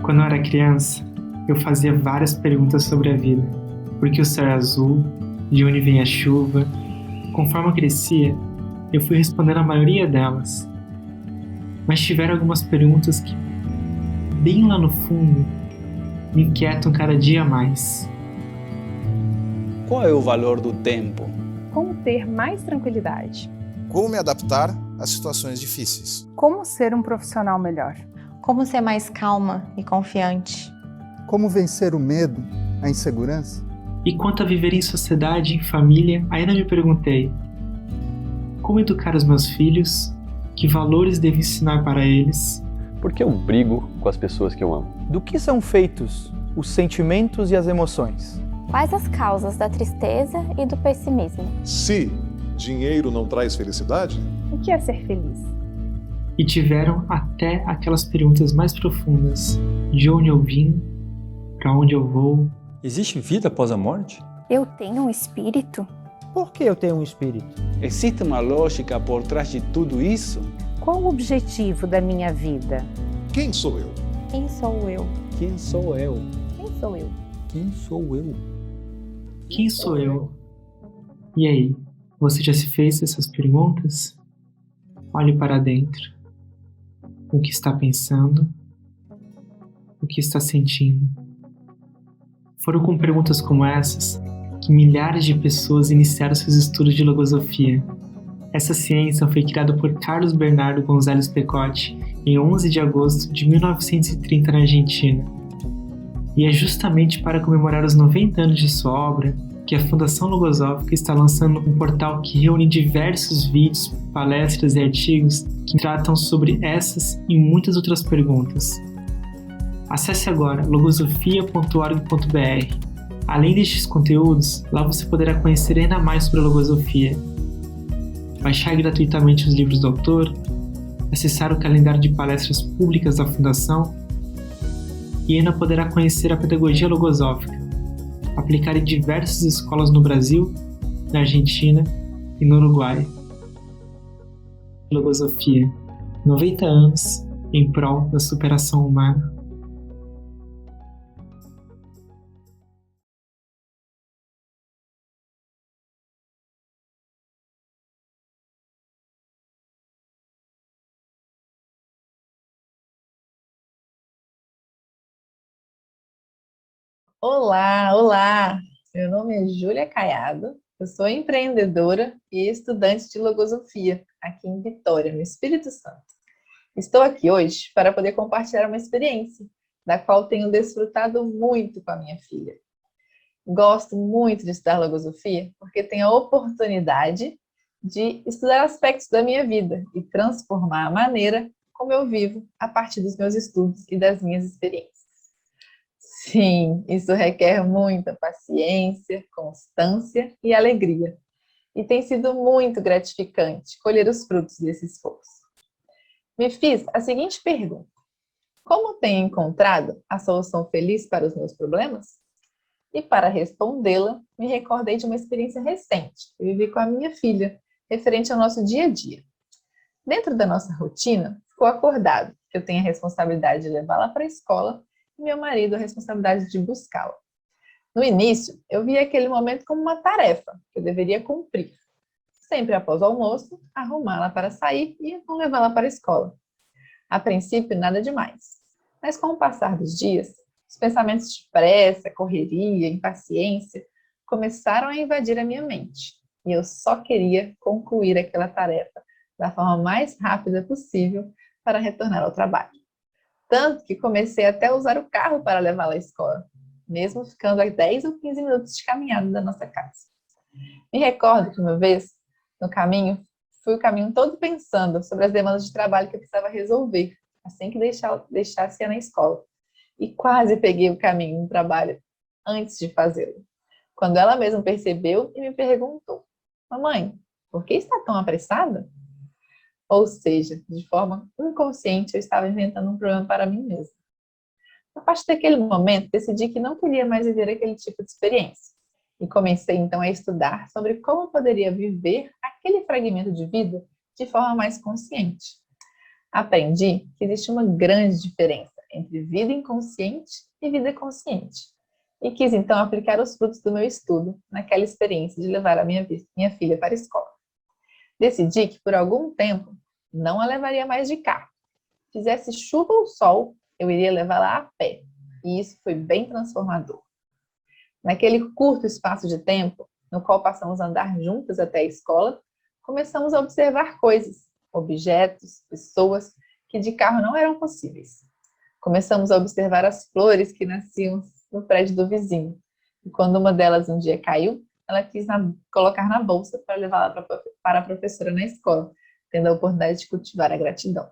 Quando eu era criança, eu fazia várias perguntas sobre a vida. Por que o céu é azul? De onde vem a chuva? Conforme eu crescia, eu fui respondendo a maioria delas. Mas tiveram algumas perguntas que, bem lá no fundo, me inquietam cada dia mais. Qual é o valor do tempo? Como ter mais tranquilidade? Como me adaptar a situações difíceis? Como ser um profissional melhor? Como ser mais calma e confiante? Como vencer o medo, a insegurança? E quanto a viver em sociedade, em família, ainda me perguntei: como educar os meus filhos? Que valores devo ensinar para eles? Por que eu brigo com as pessoas que eu amo? Do que são feitos os sentimentos e as emoções? Quais as causas da tristeza e do pessimismo? Se dinheiro não traz felicidade? O que é ser feliz? E tiveram até aquelas perguntas mais profundas: de onde eu vim? Para onde eu vou? Existe vida após a morte? Eu tenho um espírito? Por que eu tenho um espírito? Existe uma lógica por trás de tudo isso? Qual o objetivo da minha vida? Quem sou eu? Quem sou eu? Quem sou eu? Quem sou eu? Quem sou eu? Quem sou eu? E aí, você já se fez essas perguntas? Olhe para dentro. O que está pensando? O que está sentindo? Foram com perguntas como essas que milhares de pessoas iniciaram seus estudos de logosofia. Essa ciência foi criada por Carlos Bernardo González Pecotti em 11 de agosto de 1930 na Argentina. E é justamente para comemorar os 90 anos de sua obra que a Fundação Logosófica está lançando um portal que reúne diversos vídeos, palestras e artigos que tratam sobre essas e muitas outras perguntas. Acesse agora logosofia.org.br. Além destes conteúdos, lá você poderá conhecer ainda mais sobre a logosofia, baixar gratuitamente os livros do autor, acessar o calendário de palestras públicas da Fundação e ainda poderá conhecer a pedagogia logosófica, aplicada em diversas escolas no Brasil, na Argentina e no Uruguai. Logosofia, 90 anos em prol da superação humana. Olá, olá! Meu nome é Júlia Caiado, eu sou empreendedora e estudante de logosofia aqui em Vitória, no Espírito Santo. Estou aqui hoje para poder compartilhar uma experiência da qual tenho desfrutado muito com a minha filha. Gosto muito de estudar logosofia porque tenho a oportunidade de estudar aspectos da minha vida e transformar a maneira como eu vivo a partir dos meus estudos e das minhas experiências. Sim, isso requer muita paciência, constância e alegria. E tem sido muito gratificante colher os frutos desse esforço. Me fiz a seguinte pergunta: como tenho encontrado a solução feliz para os meus problemas? E para respondê-la, me recordei de uma experiência recente que eu vivi com a minha filha, referente ao nosso dia a dia. Dentro da nossa rotina, ficou acordado que eu tenho a responsabilidade de levá-la para a escola e meu marido a responsabilidade de buscá-la. No início, eu via aquele momento como uma tarefa que eu deveria cumprir. Sempre após o almoço, arrumá-la para sair e então levá-la para a escola. A princípio, nada demais. Mas com o passar dos dias, os pensamentos de pressa, correria, impaciência começaram a invadir a minha mente. E eu só queria concluir aquela tarefa da forma mais rápida possível para retornar ao trabalho. Tanto que comecei até a usar o carro para levá-la à escola, mesmo ficando a 10 ou 15 minutos de caminhada da nossa casa. Me recordo que uma vez, no caminho, fui o caminho todo pensando sobre as demandas de trabalho que eu precisava resolver, assim que deixasse-a na escola. E quase peguei o caminho no trabalho antes de fazê-lo, quando ela mesma percebeu e me perguntou: mamãe, por que está tão apressada? Ou seja, de forma inconsciente, eu estava inventando um problema para mim mesma. A partir daquele momento, decidi que não queria mais viver aquele tipo de experiência. E comecei então a estudar sobre como eu poderia viver aquele fragmento de vida de forma mais consciente. Aprendi que existe uma grande diferença entre vida inconsciente e vida consciente. E quis então aplicar os frutos do meu estudo naquela experiência de levar a minha filha para a escola. Decidi que por algum tempo não a levaria mais de carro. Fizesse chuva ou sol, eu iria levá-la a pé. E isso foi bem transformador. Naquele curto espaço de tempo, no qual passamos a andar juntas até a escola, começamos a observar coisas, objetos, pessoas que de carro não eram possíveis. Começamos a observar as flores que nasciam no prédio do vizinho. E quando uma delas um dia caiu, ela quis colocar na bolsa para levá-la para a professora na escola, tendo a oportunidade de cultivar a gratidão.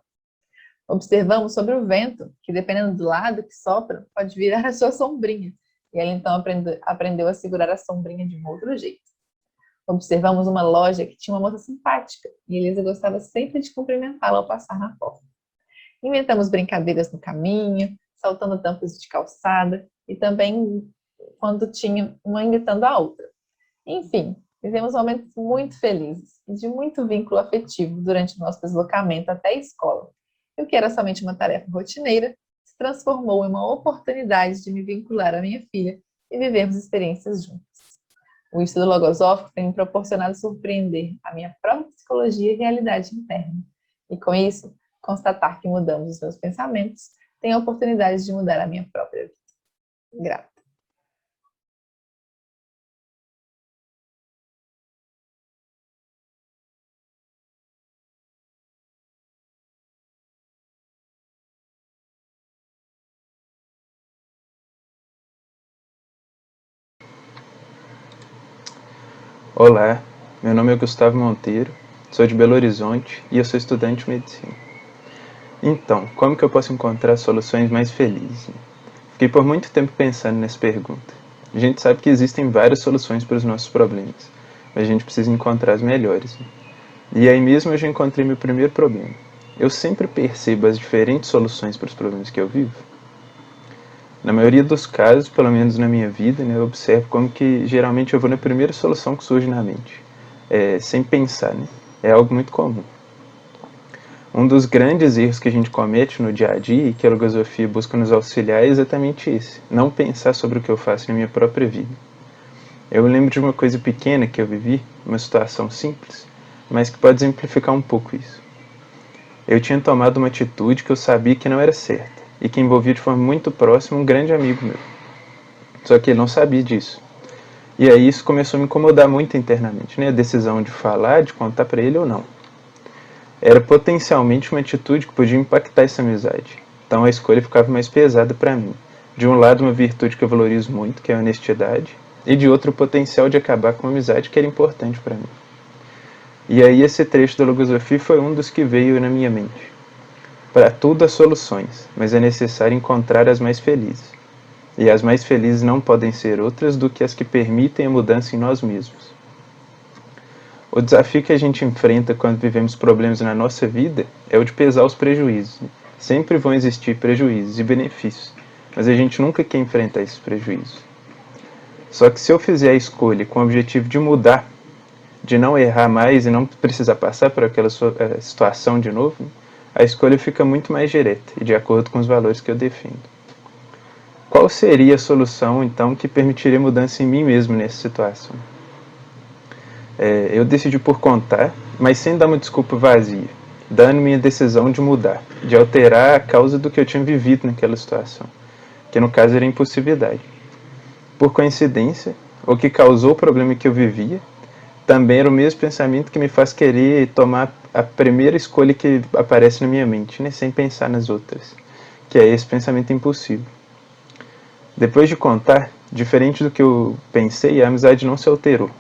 Observamos sobre o vento, que dependendo do lado que sopra, pode virar a sua sombrinha. E ela então aprendeu a segurar a sombrinha de um outro jeito. Observamos uma loja que tinha uma moça simpática, e Elisa gostava sempre de cumprimentá-la ao passar na porta. Inventamos brincadeiras no caminho, saltando tampas de calçada, e também quando tinha uma imitando a outra. Enfim, vivemos momentos muito felizes e de muito vínculo afetivo durante o nosso deslocamento até a escola. E o que era somente uma tarefa rotineira se transformou em uma oportunidade de me vincular à minha filha e vivermos experiências juntas. O estudo logosófico tem me proporcionado surpreender a minha própria psicologia e realidade interna. E com isso, constatar que mudamos os meus pensamentos tem a oportunidade de mudar a minha própria vida. Grata. Olá, meu nome é Gustavo Monteiro, sou de Belo Horizonte e eu sou estudante de medicina. Então, como que eu posso encontrar soluções mais felizes? Fiquei por muito tempo pensando nessa pergunta. A gente sabe que existem várias soluções para os nossos problemas, mas a gente precisa encontrar as melhores. E aí mesmo eu já encontrei meu primeiro problema. Eu sempre percebo as diferentes soluções para os problemas que eu vivo. Na maioria dos casos, pelo menos na minha vida, eu observo como que geralmente eu vou na primeira solução que surge na mente, sem pensar, É algo muito comum. Um dos grandes erros que a gente comete no dia a dia e que a logosofia busca nos auxiliar é exatamente esse, não pensar sobre o que eu faço na minha própria vida. Eu lembro de uma coisa pequena que eu vivi, uma situação simples, mas que pode exemplificar um pouco isso. Eu tinha tomado uma atitude que eu sabia que não era certa, e que envolvia de forma muito próxima um grande amigo meu. Só que ele não sabia disso. E aí isso começou a me incomodar muito internamente, A decisão de falar, de contar para ele ou não. Era potencialmente uma atitude que podia impactar essa amizade. Então a escolha ficava mais pesada para mim. De um lado, uma virtude que eu valorizo muito, que é a honestidade, e de outro, o potencial de acabar com uma amizade que era importante para mim. E aí esse trecho da logosofia foi um dos que veio na minha mente. Para tudo há soluções, mas é necessário encontrar as mais felizes. E as mais felizes não podem ser outras do que as que permitem a mudança em nós mesmos. O desafio que a gente enfrenta quando vivemos problemas na nossa vida é o de pesar os prejuízos. Sempre vão existir prejuízos e benefícios, mas a gente nunca quer enfrentar esses prejuízos. Só que se eu fizer a escolha com o objetivo de mudar, de não errar mais e não precisar passar por aquela situação de novo, a escolha fica muito mais direta e de acordo com os valores que eu defendo. Qual seria a solução, então, que permitiria mudança em mim mesmo nessa situação? Eu decidi por contar, mas sem dar uma desculpa vazia, dando minha decisão de mudar, de alterar a causa do que eu tinha vivido naquela situação, que no caso era a impulsividade. Por coincidência, o que causou o problema que eu vivia também era o mesmo pensamento que me faz querer tomar a primeira escolha que aparece na minha mente, sem pensar nas outras, que é esse pensamento impulsivo. Depois de contar, diferente do que eu pensei, a amizade não se alterou.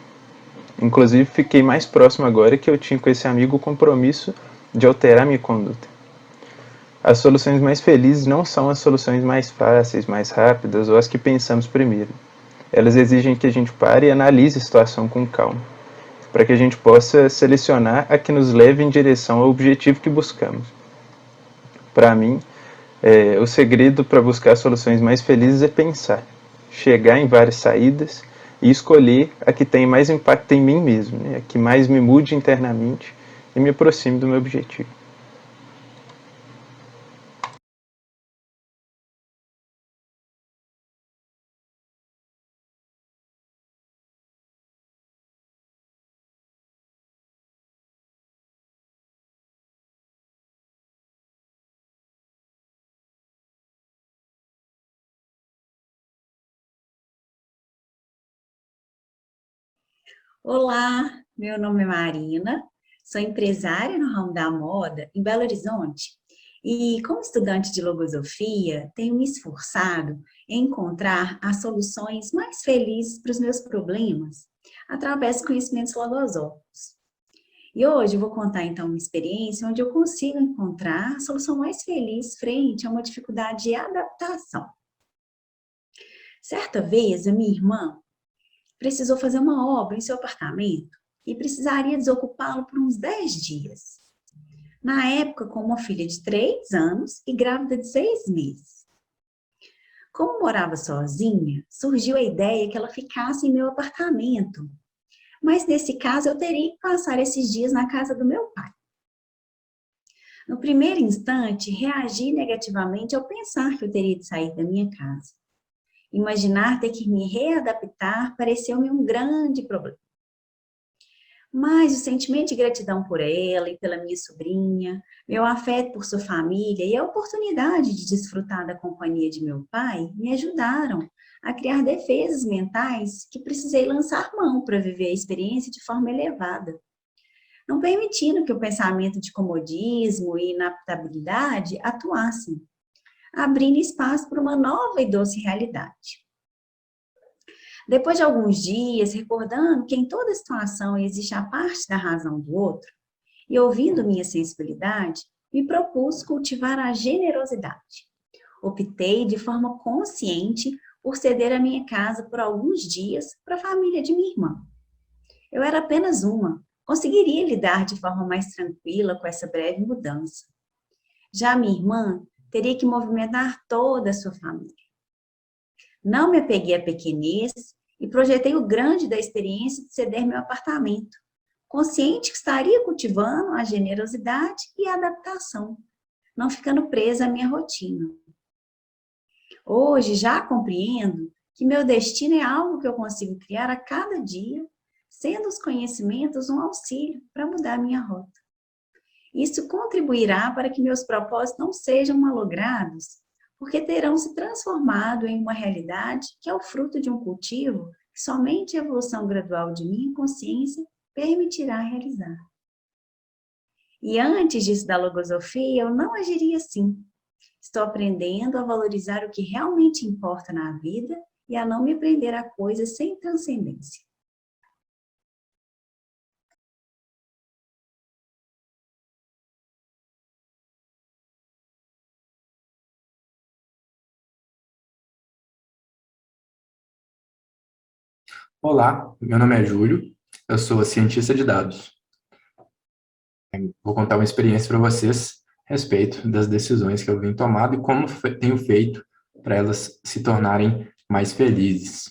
Inclusive, fiquei mais próximo agora que eu tinha com esse amigo o compromisso de alterar minha conduta. As soluções mais felizes não são as soluções mais fáceis, mais rápidas ou as que pensamos primeiro. Elas exigem que a gente pare e analise a situação com calma, para que a gente possa selecionar a que nos leve em direção ao objetivo que buscamos. Para mim, o segredo para buscar soluções mais felizes é pensar, chegar em várias saídas e escolher a que tem mais impacto em mim mesmo, a que mais me mude internamente e me aproxime do meu objetivo. Olá, meu nome é Marina, sou empresária no ramo da moda em Belo Horizonte e, como estudante de logosofia, tenho me esforçado em encontrar as soluções mais felizes para os meus problemas através dos conhecimentos logosóficos. E hoje eu vou contar então uma experiência onde eu consigo encontrar a solução mais feliz frente a uma dificuldade de adaptação. Certa vez, a minha irmã precisou fazer uma obra em seu apartamento e precisaria desocupá-lo por uns 10 dias. Na época, com uma filha de 3 anos e grávida de 6 meses. Como morava sozinha, surgiu a ideia que ela ficasse em meu apartamento. Mas nesse caso, eu teria que passar esses dias na casa do meu pai. No primeiro instante, reagi negativamente ao pensar que eu teria de sair da minha casa. Imaginar ter que me readaptar pareceu-me um grande problema. Mas o sentimento de gratidão por ela e pela minha sobrinha, meu afeto por sua família e a oportunidade de desfrutar da companhia de meu pai me ajudaram a criar defesas mentais que precisei lançar mão para viver a experiência de forma elevada, não permitindo que o pensamento de comodismo e inadaptabilidade atuassem, abrindo espaço para uma nova e doce realidade. Depois de alguns dias, recordando que em toda situação existe a parte da razão do outro, e ouvindo minha sensibilidade, me propus cultivar a generosidade. Optei de forma consciente por ceder a minha casa por alguns dias para a família de minha irmã. Eu era apenas uma, conseguiria lidar de forma mais tranquila com essa breve mudança. Já minha irmã teria que movimentar toda a sua família. Não me apeguei à pequenez e projetei o grande da experiência de ceder meu apartamento, consciente que estaria cultivando a generosidade e a adaptação, não ficando presa à minha rotina. Hoje já compreendo que meu destino é algo que eu consigo criar a cada dia, sendo os conhecimentos um auxílio para mudar minha rota. Isso contribuirá para que meus propósitos não sejam malogrados, porque terão se transformado em uma realidade que é o fruto de um cultivo que somente a evolução gradual de minha consciência permitirá realizar. E antes disso da logosofia, eu não agiria assim. Estou aprendendo a valorizar o que realmente importa na vida e a não me prender a coisas sem transcendência. Olá, meu nome é Júlio, eu sou cientista de dados. Vou contar uma experiência para vocês a respeito das decisões que eu venho tomando e como tenho feito para elas se tornarem mais felizes.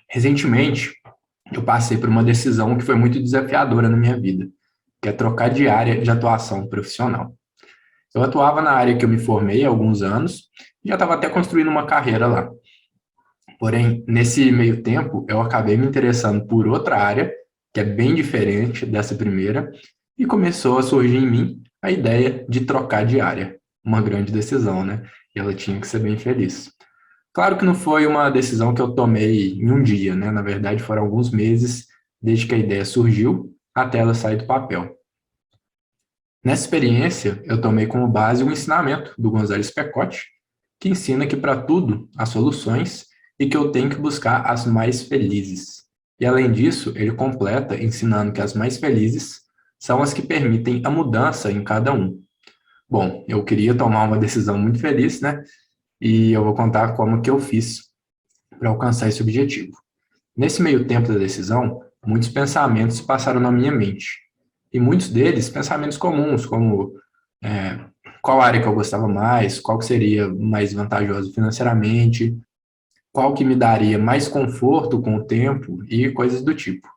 Recentemente, eu passei por uma decisão que foi muito desafiadora na minha vida, que é trocar de área de atuação profissional. Eu atuava na área que eu me formei há alguns anos e já estava até construindo uma carreira lá. Porém, nesse meio tempo, eu acabei me interessando por outra área, que é bem diferente dessa primeira, e começou a surgir em mim a ideia de trocar de área. Uma grande decisão, né? E ela tinha que ser bem feliz. Claro que não foi uma decisão que eu tomei em um dia, né? Na verdade, foram alguns meses desde que a ideia surgiu até ela sair do papel. Nessa experiência, eu tomei como base um ensinamento do Gonzales Pecote, que ensina que para tudo há soluções e que eu tenho que buscar as mais felizes. E além disso, ele completa ensinando que as mais felizes são as que permitem a mudança em cada um. Bom, eu queria tomar uma decisão muito feliz, né? E eu vou contar como que eu fiz para alcançar esse objetivo. Nesse meio tempo da decisão, muitos pensamentos passaram na minha mente. E muitos deles, pensamentos comuns, como qual área que eu gostava mais, qual que seria mais vantajoso financeiramente, qual que me daria mais conforto com o tempo e coisas do tipo.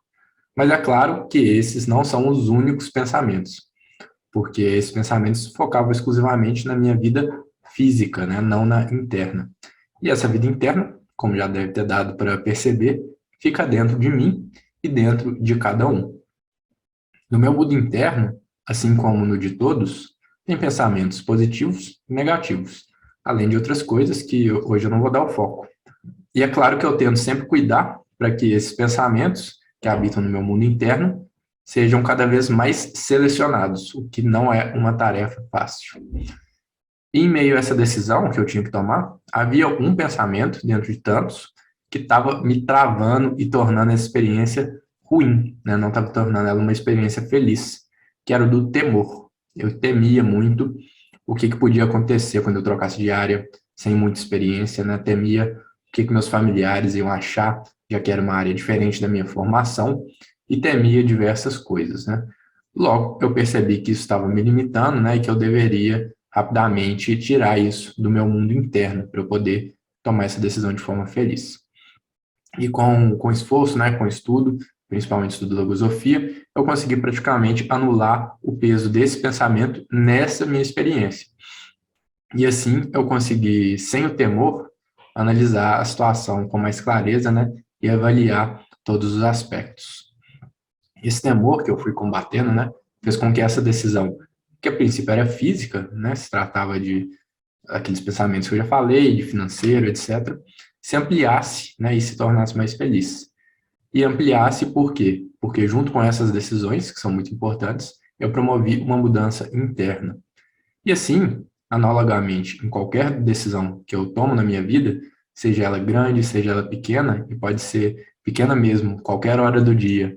Mas é claro que esses não são os únicos pensamentos, porque esses pensamentos focavam exclusivamente na minha vida física, né, não na interna. E essa vida interna, como já deve ter dado para perceber, fica dentro de mim e dentro de cada um. No meu mundo interno, assim como no de todos, tem pensamentos positivos e negativos, além de outras coisas que hoje eu não vou dar o foco. E é claro que eu tento sempre cuidar para que esses pensamentos, que habitam no meu mundo interno sejam cada vez mais selecionados, o que não é uma tarefa fácil. E em meio a essa decisão que eu tinha que tomar, havia um pensamento dentro de tantos que estava me travando e tornando essa experiência ruim, né? Não estava tornando ela uma experiência feliz, que era o do temor. Eu temia muito o que podia acontecer quando eu trocasse de área sem muita experiência, né? Temia o que meus familiares iam achar, já que era uma área diferente da minha formação, e temia diversas coisas, né? Logo, eu percebi que isso estava me limitando, né? E que eu deveria rapidamente tirar isso do meu mundo interno para eu poder tomar essa decisão de forma feliz. E com esforço, né? Com estudo, principalmente estudo de logosofia, eu consegui praticamente anular o peso desse pensamento nessa minha experiência. E assim eu consegui, sem o temor, analisar a situação com mais clareza, né? E avaliar todos os aspectos. Esse temor que eu fui combatendo, né? Fez com que essa decisão, que a princípio era física, né? Se tratava de aqueles pensamentos que eu já falei, de financeiro, etc., se ampliasse, né? E se tornasse mais feliz. E ampliasse por quê? Porque junto com essas decisões, que são muito importantes, eu promovi uma mudança interna. E assim, analogamente, em qualquer decisão que eu tomo na minha vida, seja ela grande, seja ela pequena, e pode ser pequena mesmo, qualquer hora do dia,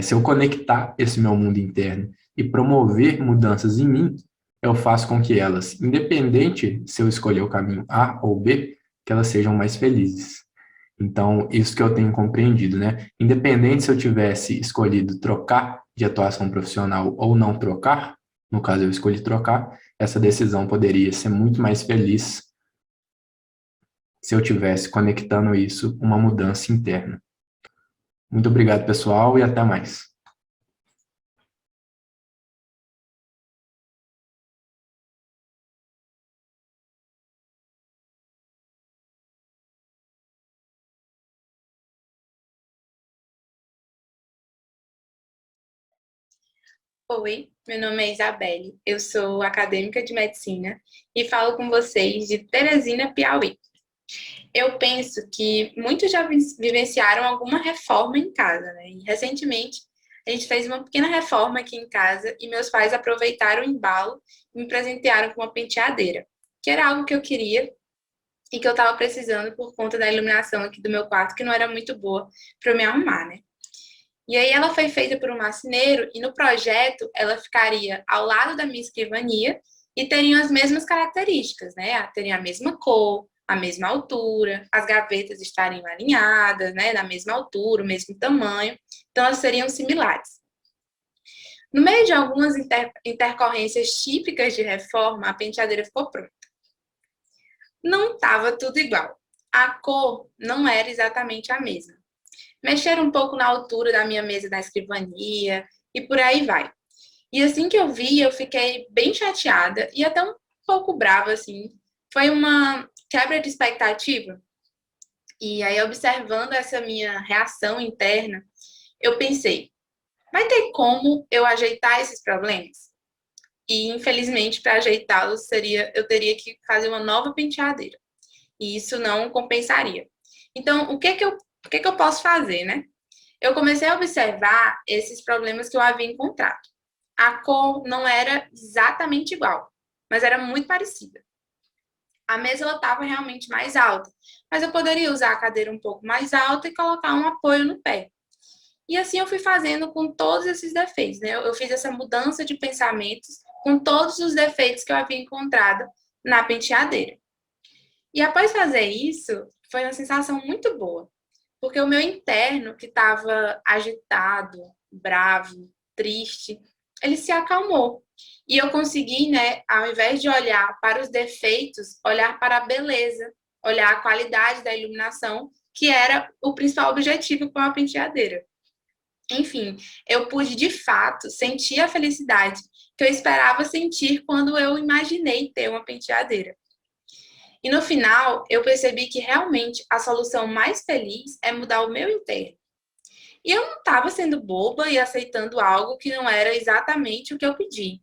se eu conectar esse meu mundo interno e promover mudanças em mim, eu faço com que elas, independente se eu escolher o caminho A ou B, que elas sejam mais felizes. Então, isso que eu tenho compreendido, né? Independente se eu tivesse escolhido trocar de atuação profissional ou não trocar, no caso eu escolhi trocar, essa decisão poderia ser muito mais feliz se eu tivesse conectando isso com uma mudança interna. Muito obrigado, pessoal, e até mais. Oi, meu nome é Isabelle, eu sou acadêmica de medicina e falo com vocês de Teresina, Piauí. Eu penso que muitos já vivenciaram alguma reforma em casa, né? E recentemente a gente fez uma pequena reforma aqui em casa e meus pais aproveitaram o embalo e me presentearam com uma penteadeira, que era algo que eu queria e que eu estava precisando por conta da iluminação aqui do meu quarto, que não era muito boa para eu me arrumar, né? E aí ela foi feita por um marceneiro e no projeto ela ficaria ao lado da minha escrivania e teriam as mesmas características, né? Teriam a mesma cor, a mesma altura, as gavetas estariam alinhadas, né? Da mesma altura, o mesmo tamanho, então elas seriam similares. No meio de algumas intercorrências típicas de reforma, a penteadeira ficou pronta. Não estava tudo igual. A cor não era exatamente a mesma. Mexer um pouco na altura da minha mesa da escrivania e por aí vai. E assim que eu vi, eu fiquei bem chateada e até um pouco brava, assim. Foi uma quebra de expectativa. E aí, observando essa minha reação interna, eu pensei, vai ter como eu ajeitar esses problemas? E, infelizmente, para ajeitá-los, eu teria que fazer uma nova penteadeira. E isso não compensaria. Então, o que eu posso fazer, né? Eu comecei a observar esses problemas que eu havia encontrado. A cor não era exatamente igual, mas era muito parecida. A mesa estava realmente mais alta, mas eu poderia usar a cadeira um pouco mais alta e colocar um apoio no pé. E assim eu fui fazendo com todos esses defeitos, né? Eu fiz essa mudança de pensamentos com todos os defeitos que eu havia encontrado na penteadeira. E após fazer isso, foi uma sensação muito boa. Porque o meu interno, que estava agitado, bravo, triste, ele se acalmou. E eu consegui, né, ao invés de olhar para os defeitos, olhar para a beleza, olhar a qualidade da iluminação, que era o principal objetivo com a penteadeira. Enfim, eu pude, de fato, sentir a felicidade que eu esperava sentir quando eu imaginei ter uma penteadeira. E no final, eu percebi que realmente a solução mais feliz é mudar o meu interno. E eu não estava sendo boba e aceitando algo que não era exatamente o que eu pedi.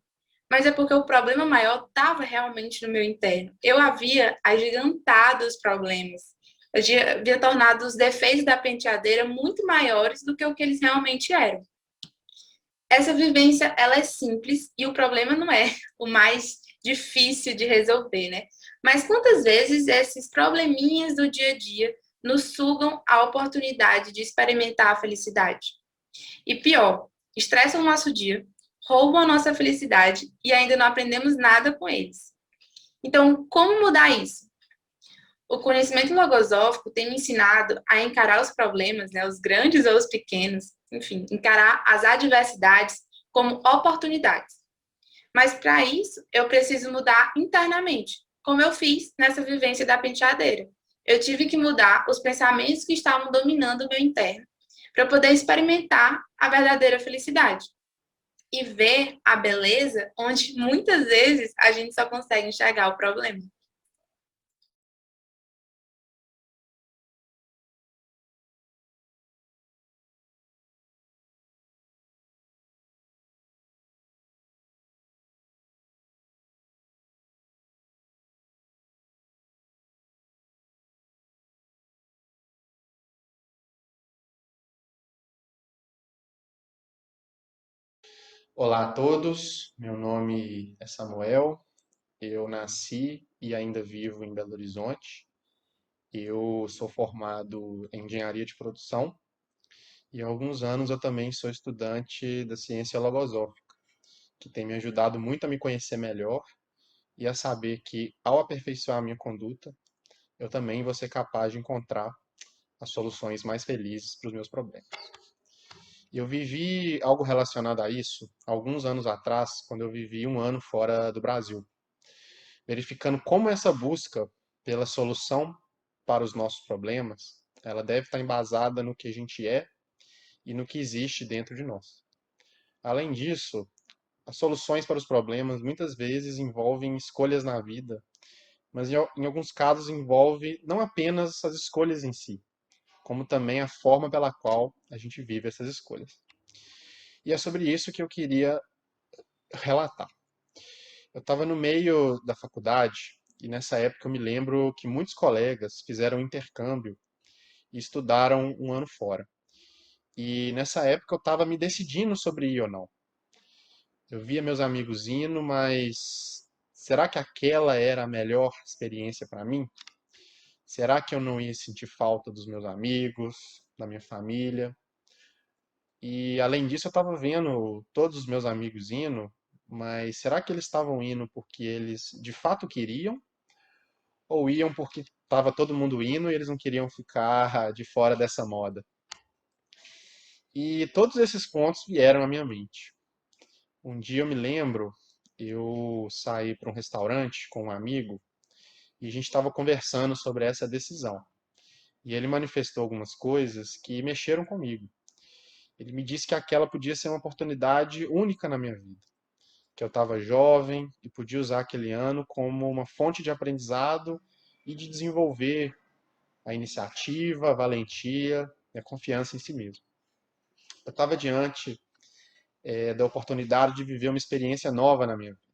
Mas é porque o problema maior estava realmente no meu interno. Eu havia agigantado os problemas. Eu havia tornado os defeitos da penteadeira muito maiores do que o que eles realmente eram. Essa vivência, ela é simples e o problema não é o mais difícil de resolver, né? Mas quantas vezes esses probleminhas do dia a dia nos sugam a oportunidade de experimentar a felicidade? E pior, estressam o nosso dia, roubam a nossa felicidade e ainda não aprendemos nada com eles. Então, como mudar isso? O conhecimento logosófico tem me ensinado a encarar os problemas, né, os grandes ou os pequenos, enfim, encarar as adversidades como oportunidades. Mas para isso, eu preciso mudar internamente, como eu fiz nessa vivência da penteadeira. Eu tive que mudar os pensamentos que estavam dominando o meu interno, para poder experimentar a verdadeira felicidade. E ver a beleza onde muitas vezes a gente só consegue enxergar o problema. Olá a todos, meu nome é Samuel, eu nasci e ainda vivo em Belo Horizonte. Eu sou formado em engenharia de produção e há alguns anos eu também sou estudante da ciência logosófica, que tem me ajudado muito a me conhecer melhor e a saber que, ao aperfeiçoar a minha conduta, eu também vou ser capaz de encontrar as soluções mais felizes para os meus problemas. Eu vivi algo relacionado a isso alguns anos atrás, quando eu vivi um ano fora do Brasil, verificando como essa busca pela solução para os nossos problemas, ela deve estar embasada no que a gente é e no que existe dentro de nós. Além disso, as soluções para os problemas muitas vezes envolvem escolhas na vida, mas em alguns casos envolve não apenas as escolhas em si, como também a forma pela qual a gente vive essas escolhas. E é sobre isso que eu queria relatar. Eu estava no meio da faculdade e nessa época eu me lembro que muitos colegas fizeram intercâmbio e estudaram um ano fora. E nessa época eu estava me decidindo sobre ir ou não. Eu via meus amigos indo, mas será que aquela era a melhor experiência para mim? Será que eu não ia sentir falta dos meus amigos, da minha família? E além disso, eu estava vendo todos os meus amigos indo, mas será que eles estavam indo porque eles de fato queriam? Ou iam porque estava todo mundo indo e eles não queriam ficar de fora dessa moda? E todos esses pontos vieram à minha mente. Um dia eu me lembro, eu saí para um restaurante com um amigo e a gente estava conversando sobre essa decisão. E ele manifestou algumas coisas que mexeram comigo. Ele me disse que aquela podia ser uma oportunidade única na minha vida, que eu estava jovem e podia usar aquele ano como uma fonte de aprendizado e de desenvolver a iniciativa, a valentia e a confiança em si mesmo. Eu estava diante da oportunidade de viver uma experiência nova na minha vida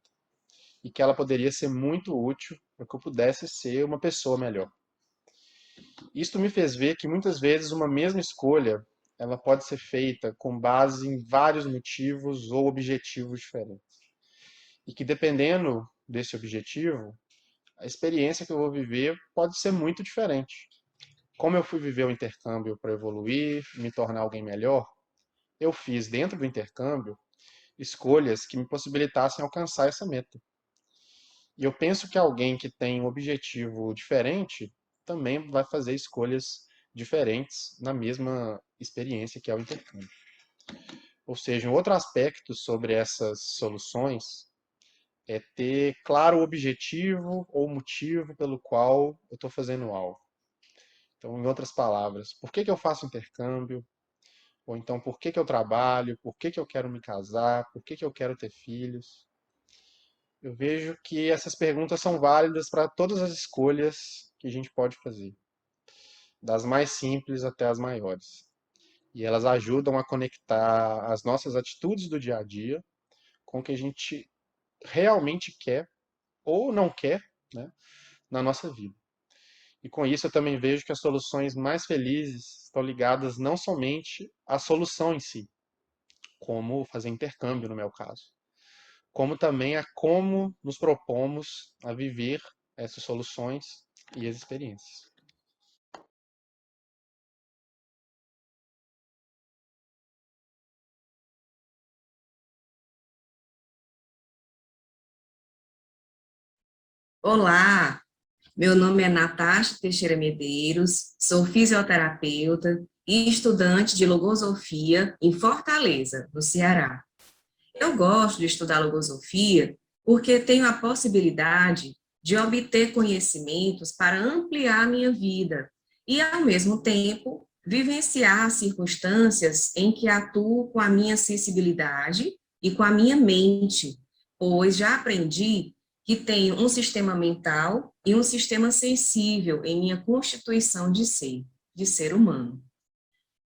e que ela poderia ser muito útil para que eu pudesse ser uma pessoa melhor. Isto me fez ver que muitas vezes uma mesma escolha ela pode ser feita com base em vários motivos ou objetivos diferentes. E que dependendo desse objetivo, a experiência que eu vou viver pode ser muito diferente. Como eu fui viver o intercâmbio para evoluir, me tornar alguém melhor, eu fiz dentro do intercâmbio escolhas que me possibilitassem alcançar essa meta. E eu penso que alguém que tem um objetivo diferente também vai fazer escolhas diferentes na mesma experiência que é o intercâmbio. Ou seja, um outro aspecto sobre essas soluções é ter claro o objetivo ou motivo pelo qual eu estou fazendo algo. Então, em outras palavras, por que eu faço intercâmbio? Ou então, por que eu trabalho? Por que eu quero me casar? Por que eu quero ter filhos? Eu vejo que essas perguntas são válidas para todas as escolhas que a gente pode fazer, das mais simples até as maiores. E elas ajudam a conectar as nossas atitudes do dia a dia com o que a gente realmente quer ou não quer, né, na nossa vida. E com isso eu também vejo que as soluções mais felizes estão ligadas não somente à solução em si, como fazer intercâmbio no meu caso, como também a como nos propomos a viver essas soluções e as experiências. Olá, meu nome é Natasha Teixeira Medeiros, sou fisioterapeuta e estudante de logosofia em Fortaleza, no Ceará. Eu gosto de estudar logosofia porque tenho a possibilidade de obter conhecimentos para ampliar a minha vida e, ao mesmo tempo, vivenciar circunstâncias em que atuo com a minha sensibilidade e com a minha mente, pois já aprendi que tenho um sistema mental e um sistema sensível em minha constituição de ser humano.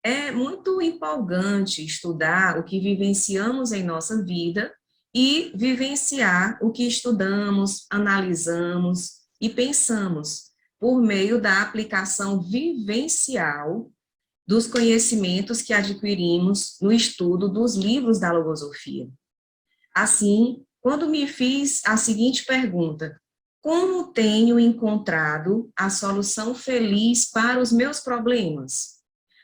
É muito empolgante estudar o que vivenciamos em nossa vida e vivenciar o que estudamos, analisamos e pensamos por meio da aplicação vivencial dos conhecimentos que adquirimos no estudo dos livros da logosofia. Assim, quando me fiz a seguinte pergunta: como tenho encontrado a solução feliz para os meus problemas?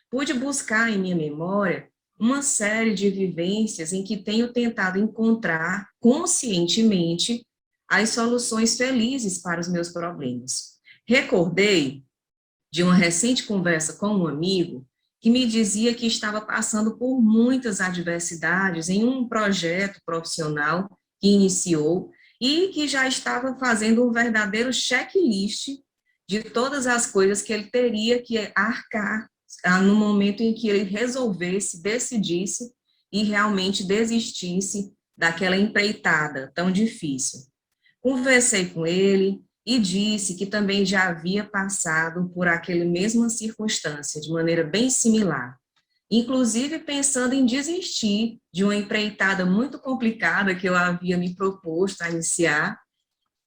Pude buscar em minha memória uma série de vivências em que tenho tentado encontrar conscientemente as soluções felizes para os meus problemas. Recordei de uma recente conversa com um amigo que me dizia que estava passando por muitas adversidades em um projeto profissional que iniciou e que já estava fazendo um verdadeiro checklist de todas as coisas que ele teria que arcar no momento em que ele resolvesse, decidisse e realmente desistisse daquela empreitada tão difícil. Conversei com ele e disse que também já havia passado por aquela mesma circunstância, de maneira bem similar, inclusive pensando em desistir de uma empreitada muito complicada que eu havia me proposto a iniciar,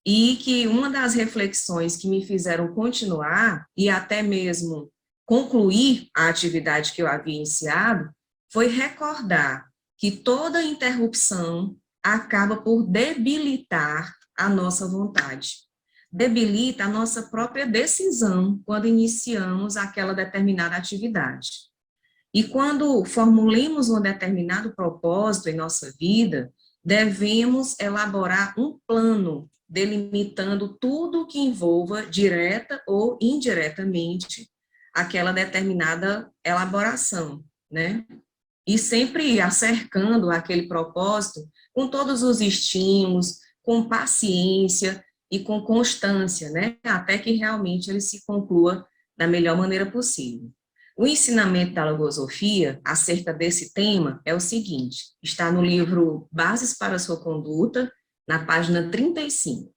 e que uma das reflexões que me fizeram continuar e até mesmo concluir a atividade que eu havia iniciado foi recordar que toda interrupção acaba por debilitar a nossa vontade, debilita a nossa própria decisão quando iniciamos aquela determinada atividade. E quando formulemos um determinado propósito em nossa vida, devemos elaborar um plano delimitando tudo que envolva direta ou indiretamente aquela determinada elaboração, né? E sempre acercando aquele propósito com todos os estímulos, com paciência e com constância, né? Até que realmente ele se conclua da melhor maneira possível. O ensinamento da logosofia acerca desse tema é o seguinte: está no livro Bases para a Sua Conduta, na página 35.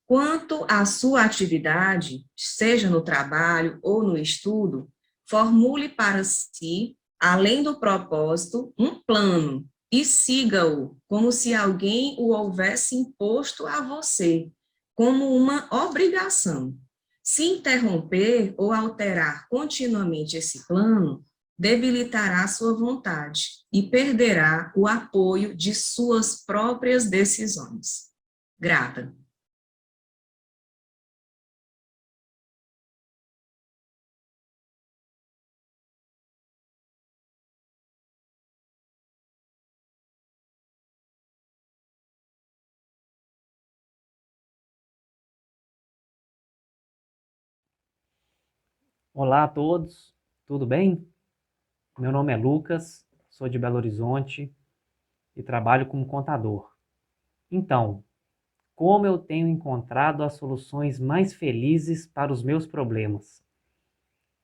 Quanto à sua atividade, seja no trabalho ou no estudo, formule para si, além do propósito, um plano e siga-o como se alguém o houvesse imposto a você, como uma obrigação. Se interromper ou alterar continuamente esse plano, debilitará sua vontade e perderá o apoio de suas próprias decisões. Grata. Olá a todos, tudo bem? Meu nome é Lucas, sou de Belo Horizonte e trabalho como contador. Então, como eu tenho encontrado as soluções mais felizes para os meus problemas?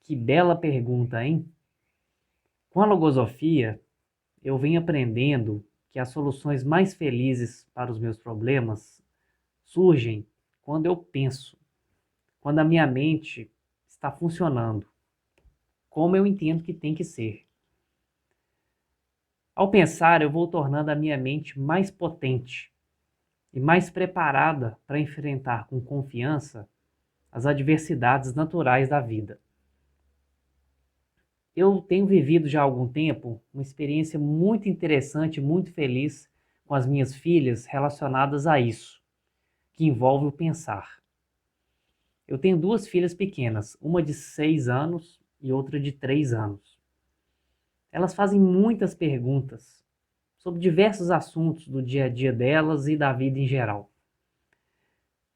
Que bela pergunta, hein? Com a logosofia, eu venho aprendendo que as soluções mais felizes para os meus problemas surgem quando eu penso, quando a minha mente está funcionando, como eu entendo que tem que ser. Ao pensar, eu vou tornando a minha mente mais potente e mais preparada para enfrentar com confiança as adversidades naturais da vida. Eu tenho vivido já há algum tempo uma experiência muito interessante, muito feliz com as minhas filhas relacionadas a isso, que envolve o pensar. Eu tenho 2 filhas pequenas, uma de 6 anos e outra de 3 anos. Elas fazem muitas perguntas sobre diversos assuntos do dia a dia delas e da vida em geral.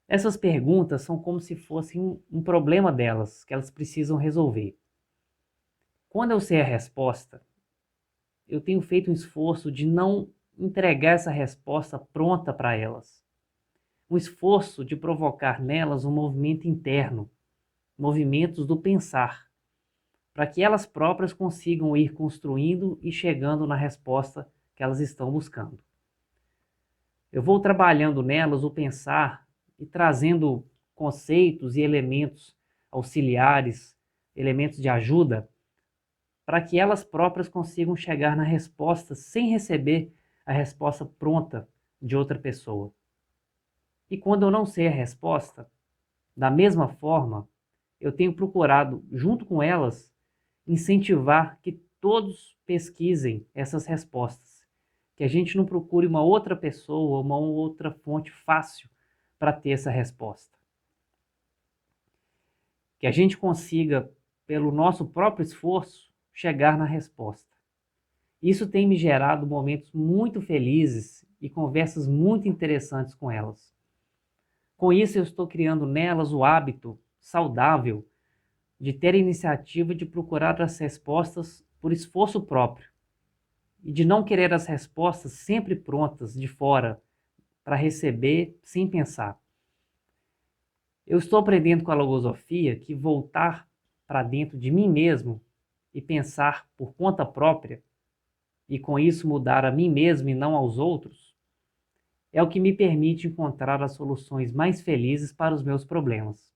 Essas perguntas são como se fossem um problema delas, que elas precisam resolver. Quando eu sei a resposta, eu tenho feito um esforço de não entregar essa resposta pronta para elas. Um esforço de provocar nelas um movimento interno, movimentos do pensar, para que elas próprias consigam ir construindo e chegando na resposta que elas estão buscando. Eu vou trabalhando nelas o pensar e trazendo conceitos e elementos auxiliares, elementos de ajuda, para que elas próprias consigam chegar na resposta sem receber a resposta pronta de outra pessoa. E quando eu não sei a resposta, da mesma forma, eu tenho procurado, junto com elas, incentivar que todos pesquisem essas respostas, que a gente não procure uma outra pessoa, uma outra fonte fácil para ter essa resposta. Que a gente consiga, pelo nosso próprio esforço, chegar na resposta. Isso tem me gerado momentos muito felizes e conversas muito interessantes com elas. Com isso, eu estou criando nelas o hábito saudável de ter a iniciativa de procurar as respostas por esforço próprio e de não querer as respostas sempre prontas de fora para receber sem pensar. Eu estou aprendendo com a logosofia que voltar para dentro de mim mesmo e pensar por conta própria, e com isso mudar a mim mesmo e não aos outros, é o que me permite encontrar as soluções mais felizes para os meus problemas.